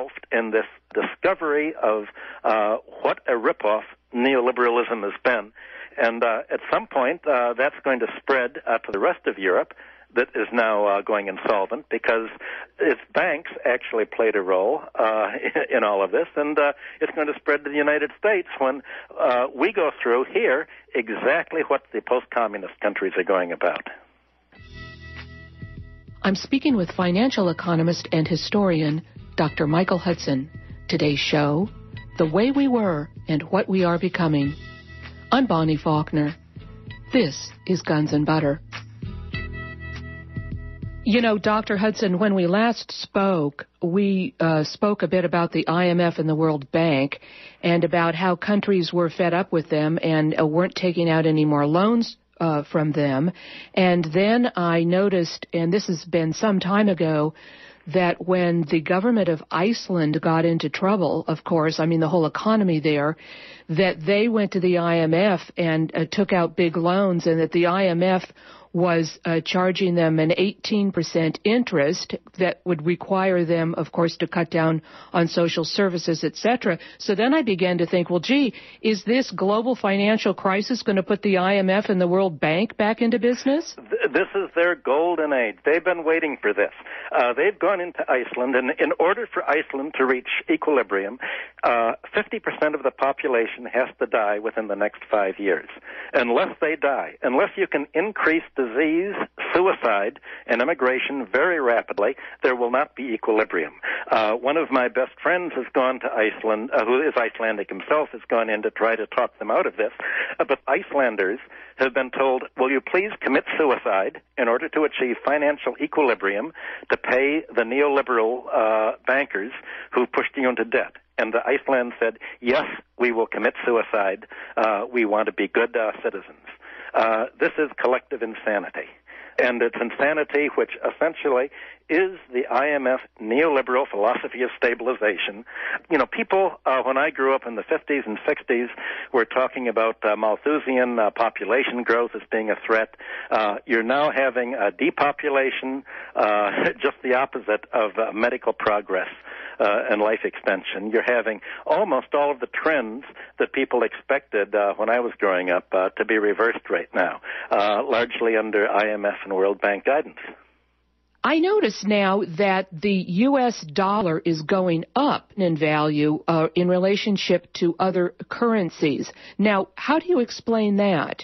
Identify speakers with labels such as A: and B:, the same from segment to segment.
A: engulfed in this discovery of what a ripoff neoliberalism has been. And at some point, that's going to spread to the rest of Europe, that is now going insolvent, because its banks actually played a role in all of this, and it's going to spread to the United States when we go through here exactly what the post-communist countries are going about.
B: I'm speaking with financial economist and historian Dr. Michael Hudson. Today's show, The Way We Were and What We Are Becoming. I'm Bonnie Faulkner. This is Guns and Butter. You know, Dr. Hudson, when we last spoke, we spoke a bit about the IMF and the World Bank and about how countries were fed up with them and weren't taking out any more loans from them. And then I noticed, and this has been some time ago, that when the government of Iceland got into trouble, of course, I mean the whole economy there, that they went to the IMF and took out big loans, and that the IMF was charging them an 18% interest that would require them, of course, to cut down on social services, etc. So then I began to think, well, gee, is this global financial crisis going to put the IMF and the World Bank back into business?
A: This is their golden age. They've been waiting for this. They've gone into Iceland, and in order for Iceland to reach equilibrium, 50% of the population has to die within the next 5 years. Unless they die, unless you can increase disease, suicide, and immigration very rapidly, there will not be equilibrium. One of my best friends has gone to Iceland, who is Icelandic himself, has gone in to try to talk them out of this. But Icelanders have been told, will you please commit suicide in order to achieve financial equilibrium to pay the neoliberal bankers who pushed you into debt? And Iceland said, yes, we will commit suicide. We want to be good citizens. This is collective insanity. And it's insanity which essentially is the IMF neoliberal philosophy of stabilization. You know, people, when I grew up in the 50s and 60s, were talking about Malthusian population growth as being a threat. You're now having a depopulation, just the opposite of medical progress and life extension. You're having almost all of the trends that people expected when I was growing up to be reversed right now, largely under IMF and World Bank guidance.
B: I notice now that the U.S. dollar is going up in value in relationship to other currencies. Now, how do you explain that?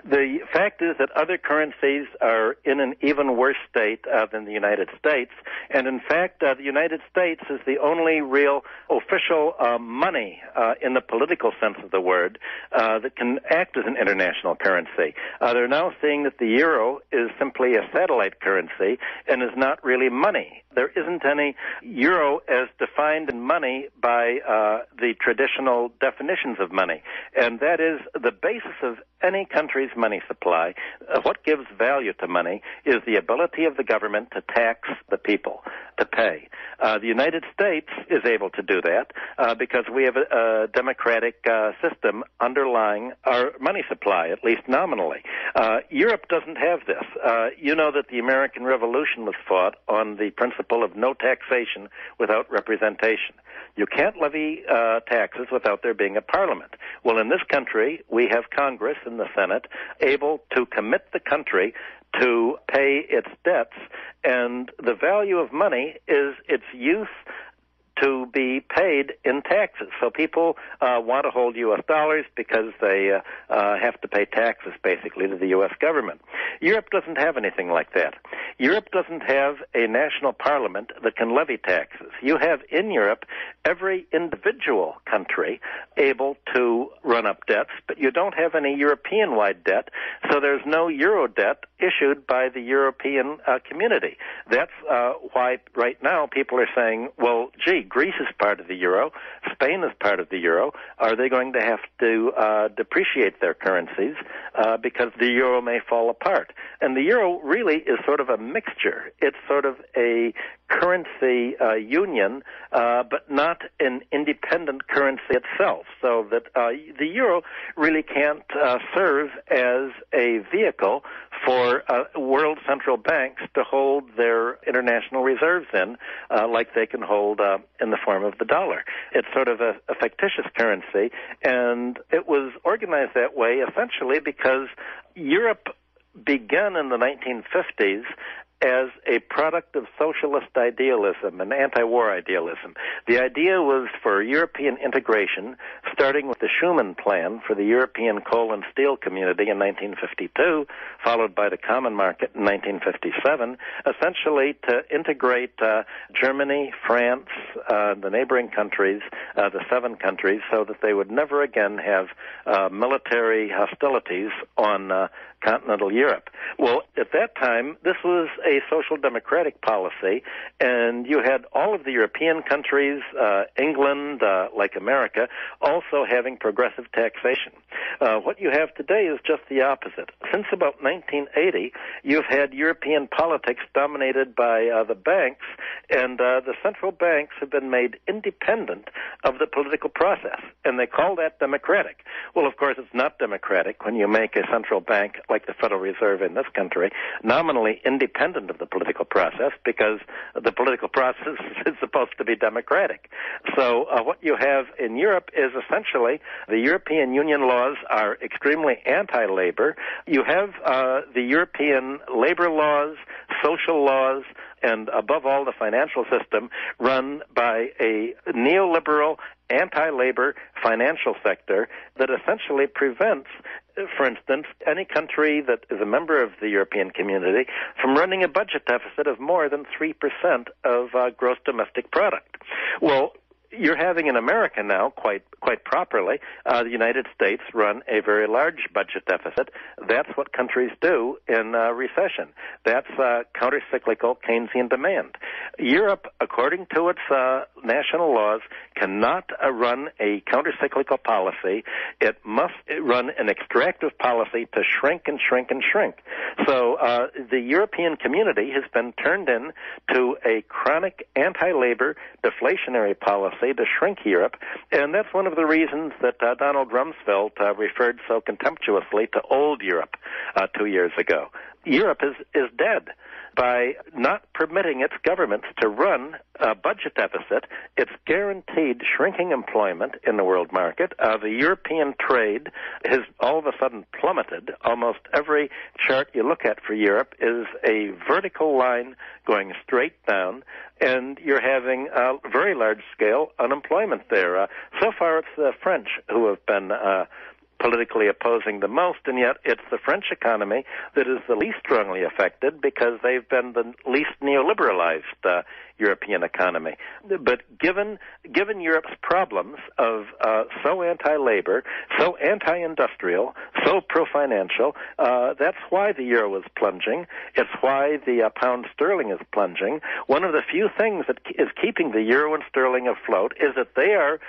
A: The fact is that other currencies are in an even worse state than the United States. And in fact, the United States is the only real official money in the political sense of the word that can act as an international currency. They're now seeing that the euro is simply a satellite currency and is not really money. There isn't any euro as defined in money by the traditional definitions of money. And that is the basis of any country's money supply. What gives value to money is the ability of the government to tax the people, to pay. The United States is able to do that because we have a democratic system underlying our money supply, at least nominally. Europe doesn't have this. You know that the American Revolution was fought on the principle of no taxation without representation. You can't levy taxes without there being a parliament. Well, in this country, we have Congress and the Senate able to commit the country to pay its debts, and the value of money is its use to be paid in taxes. So people want to hold U.S. dollars because they have to pay taxes, basically, to the U.S. government. Europe doesn't have anything like that. Europe doesn't have a national parliament that can levy taxes. You have in Europe every individual country able to run up debts, but you don't have any European-wide debt, so there's no euro debt issued by the European community. That's why right now people are saying, well, gee, Greece is part of the euro, Spain is part of the euro. Are they going to have to depreciate their currencies because the euro may fall apart? And the euro really is sort of a mixture. It's sort of a currency union, but not an independent currency itself. So that the euro really can't serve as a vehicle for world central banks to hold their international reserves in, like they can hold in the form of the dollar. It's sort of a fictitious currency, and it was organized that way essentially because Europe began in the 1950s as a product of socialist idealism and anti-war idealism. The idea was for European integration, starting with the Schuman Plan for the European coal and steel community in 1952, followed by the Common Market in 1957, essentially to integrate Germany, France, the neighboring countries, the 7 countries, so that they would never again have military hostilities on continental Europe. Well, at that time, this was a social democratic policy, and you had all of the European countries, England, like America, also having progressive taxation. What you have today is just the opposite. Since about 1980, you've had European politics dominated by the banks, and the central banks have been made independent of the political process, and they call that democratic. Well, of course, it's not democratic when you make a central bank like the Federal Reserve in this country nominally independent of the political process, because the political process is supposed to be democratic. So what you have in Europe is essentially the European Union laws are extremely anti-labor. You have the European labor laws, social laws, and above all the financial system run by a neoliberal, anti-labor financial sector that essentially prevents, for instance, any country that is a member of the European community from running a budget deficit of more than 3% of gross domestic product. Well, you're having in America now, quite properly, the United States run a very large budget deficit. That's what countries do in recession. That's counter-cyclical Keynesian demand. Europe, according to its national laws, cannot run a counter-cyclical policy. It must run an extractive policy to shrink and shrink and shrink. So the European community has been turned into a chronic anti-labor deflationary policy to shrink Europe, and that's one of the reasons that Donald Rumsfeld referred so contemptuously to old Europe 2 years ago. Europe is dead. By not permitting its governments to run a budget deficit, it's guaranteed shrinking employment in the world market. The European trade has all of a sudden plummeted. Almost every chart you look at for Europe is a vertical line going straight down, and you're having very large-scale unemployment there. So far, it's the French who have been politically opposing the most, and yet it's the French economy that is the least strongly affected because they've been the least neoliberalized European economy. But given Europe's problems of so anti-labor, so anti-industrial, so pro-financial, that's why the euro is plunging. It's why the pound sterling is plunging. One of the few things that is keeping the euro and sterling afloat is that they are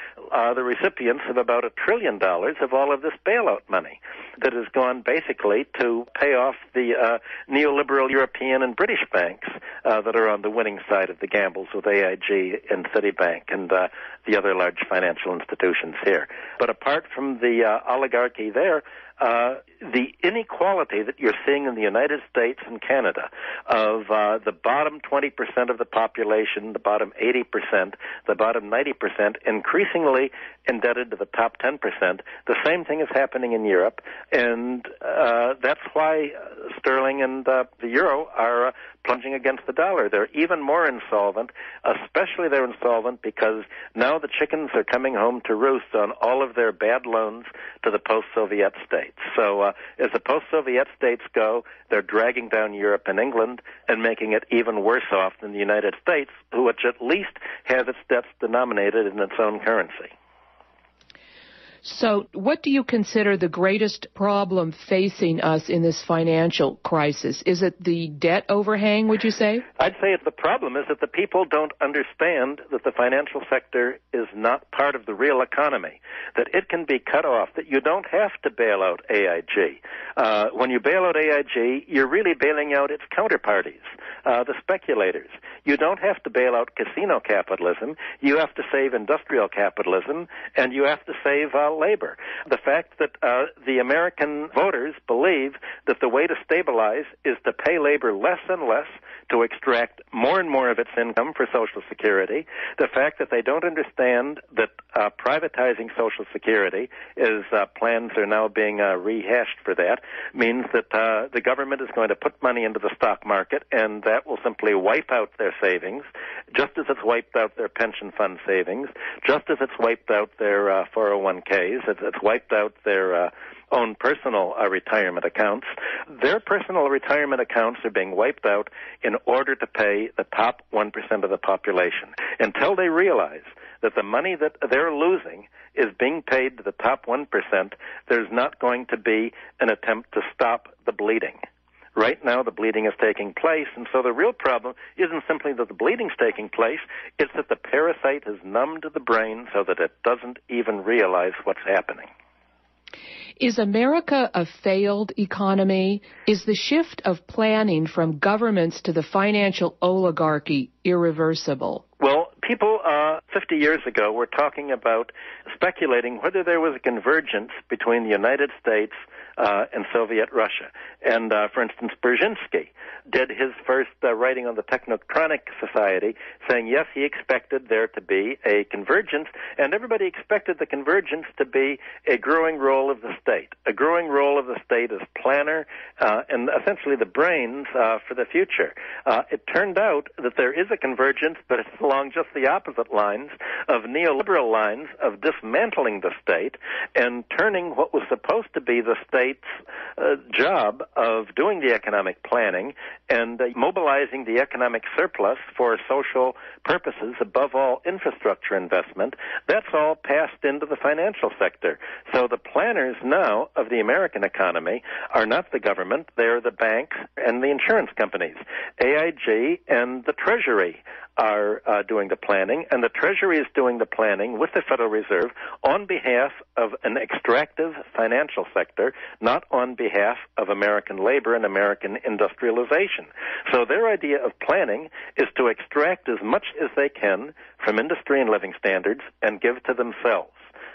A: the recipients of about $1 trillion of all of this bailout money that has gone basically to pay off the neoliberal European and British banks that are on the winning side of the gambles with AIG and Citibank and the other large financial institutions here. But apart from the oligarchy there, the inequality that you're seeing in the United States and Canada of the bottom 20% of the population, the bottom 80%, the bottom 90% increasingly indebted to the top 10%, the same thing is happening in Europe, and that's why sterling and the euro are plunging against the dollar. They're even more insolvent, especially they're insolvent because now the chickens are coming home to roost on all of their bad loans to the post-Soviet states. So as the post-Soviet states go, they're dragging down Europe and England and making it even worse off than the United States, which at least has its debts denominated in its own currency.
B: So what do you consider the greatest problem facing us in this financial crisis? Is it the debt overhang, would you say?
A: I'd say the problem is that the people don't understand that the financial sector is not part of the real economy, that it can be cut off, that you don't have to bail out AIG. When you bail out AIG, you're really bailing out its counterparties, the speculators. You don't have to bail out casino capitalism. You have to save industrial capitalism, and you have to save labor. The fact that the American voters believe that the way to stabilize is to pay labor less and less, to extract more and more of its income for Social Security. The fact that they don't understand that privatizing Social Security, as plans are now being rehashed for that, means that the government is going to put money into the stock market, and that will simply wipe out their savings, just as it's wiped out their pension fund savings, just as it's wiped out their 401ks, it's wiped out their own personal retirement accounts. Their personal retirement accounts are being wiped out in order to pay the top 1% of the population. Until they realize that the money that they're losing is being paid to the top 1%, there's not going to be an attempt to stop the bleeding. Right now, the bleeding is taking place, and so the real problem isn't simply that the bleeding's taking place, it's that the parasite has numbed the brain so that it doesn't even realize what's happening.
B: Is America a failed economy? Is the shift of planning from governments to the financial oligarchy irreversible?
A: Well, people 50 years ago were talking about speculating whether there was a convergence between the United States and Soviet Russia. And, for instance, Brzezinski did his first writing on the Technocratic Society, saying, yes, he expected there to be a convergence, and everybody expected the convergence to be a growing role of the state, a growing role of the state as planner and essentially the brains for the future. It turned out that there is a convergence, but it's along just the opposite lines of neoliberal lines of dismantling the state and turning what was supposed to be the state's job of doing the economic planning and mobilizing the economic surplus for social purposes, above all infrastructure investment. That's all passed into the financial sector. So the planners now of the American economy are not the government, they're the banks and the insurance companies. AIG and the Treasury are doing the planning, and the Treasury is doing the planning with the Federal Reserve on behalf of an extractive financial sector, not on behalf of American labor and American industrialization. So their idea of planning is to extract as much as they can from industry and living standards and give to themselves.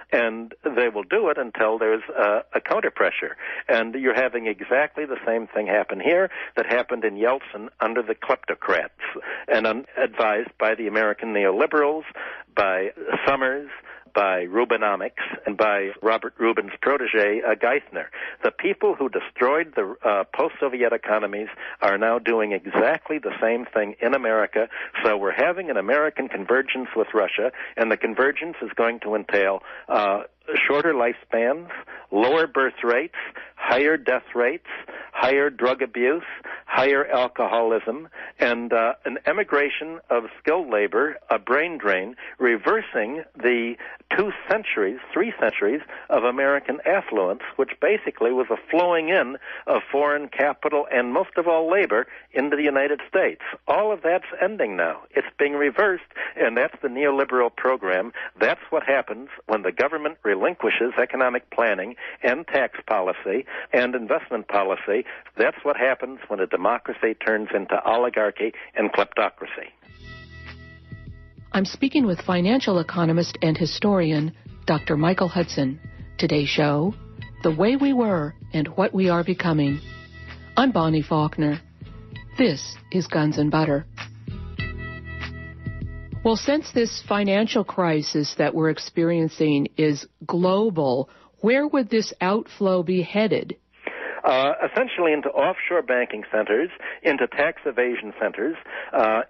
A: And they will do it until there's a counter-pressure. And you're having exactly the same thing happen here that happened in Yeltsin under the kleptocrats, and advised by the American neoliberals, by Summers, by Rubenomics, and by Robert Rubin's protege, Geithner. The people who destroyed the post-Soviet economies are now doing exactly the same thing in America. So we're having an American convergence with Russia, and the convergence is going to entail shorter lifespans, lower birth rates, higher death rates, higher drug abuse, higher alcoholism, and an emigration of skilled labor, a brain drain, reversing the 3 centuries of American affluence, which basically was a flowing in of foreign capital and most of all labor into the United States. All of that's ending now. It's being reversed, and that's the neoliberal program. That's what happens when the government relinquishes economic planning and tax policy and investment policy. That's what happens when a democracy turns into oligarchy and kleptocracy.
B: I'm speaking with financial economist and historian Dr. Michael Hudson. Today's show, The Way We Were and What We Are Becoming. I'm Bonnie Faulkner. This is Guns and Butter. Well, since this financial crisis that we're experiencing is global, where would this outflow be headed?
A: Essentially into offshore banking centers, into tax evasion centers,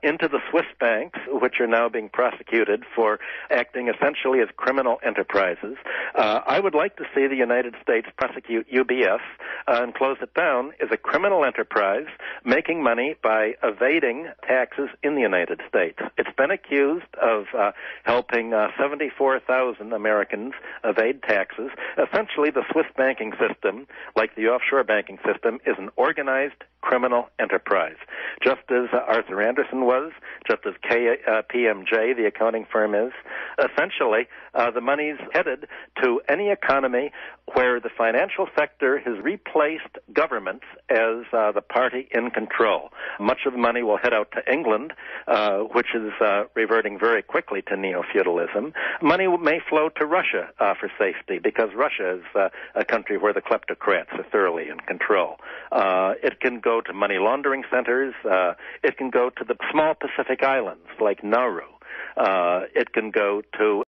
A: into the Swiss banks, which are now being prosecuted for acting essentially as criminal enterprises. I would like to see the United States prosecute UBS and close it down as a criminal enterprise making money by evading taxes in the United States. It's been accused of helping 74,000 Americans evade taxes. Essentially, the Swiss banking system, like the offshore banking system, is an organized criminal enterprise, just as Arthur Andersen was, just as KPMG, the accounting firm, is. Essentially, the money's headed to any economy where the financial sector has replaced governments as the party in control. Much of the money will head out to England, which is reverting very quickly to neo-feudalism. Money may flow to Russia for safety, because Russia is a country where the kleptocrats are thoroughly in control. It can go to money laundering centers. It can go to the small Pacific islands like Nauru. It can go to